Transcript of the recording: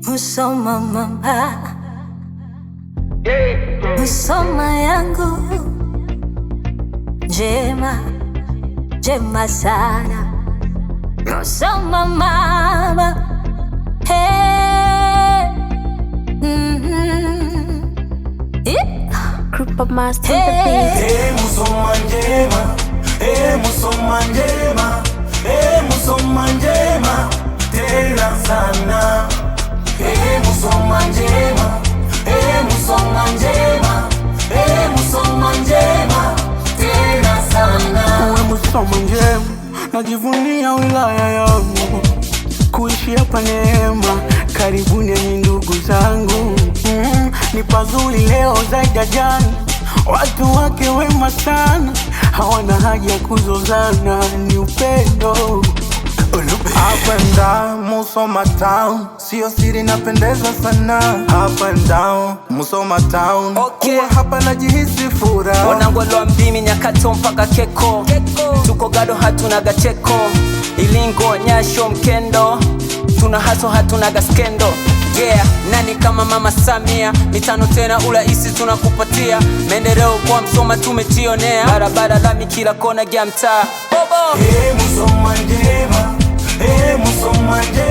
Musoma mama, Musoma yangu njema, njema sana. Musoma mama, hey, Group of Master Hey, Musoma njema, hey, Musoma njema, hey, Musoma njema, tena sana. Hey, Musoma njema, hey, Musoma njema, hey, Musoma njema, tena sana. Uwe Musoma njema, najivunia wilaya yangu, kuishi hapa neema, karibuni ni ndugu zangu. Ni pazuri leo zaidi ya jana, watu wake wema sana, hawana haja ya kuzozana, ni upendo. Up and down, Musoma town, sio siri napendeza sana. Up and down, Musoma town, Okay. kuwa hapa najihisi furaha. Wanangu wa mdimi Nyakato mpaka Keko, tuko gado hatuna gacheko, Ilingo, Nyasho, Mkendo, tuna haso hatuna gaskendo. Yeah, nani kama Mama Samia, mitano tena uraisi tunakupatia, maendeleo kwa Msoma tumejionea, barabara lami kila kona ya mtaa. Bobo Hey, Musoma njema, hey, Musoma njema.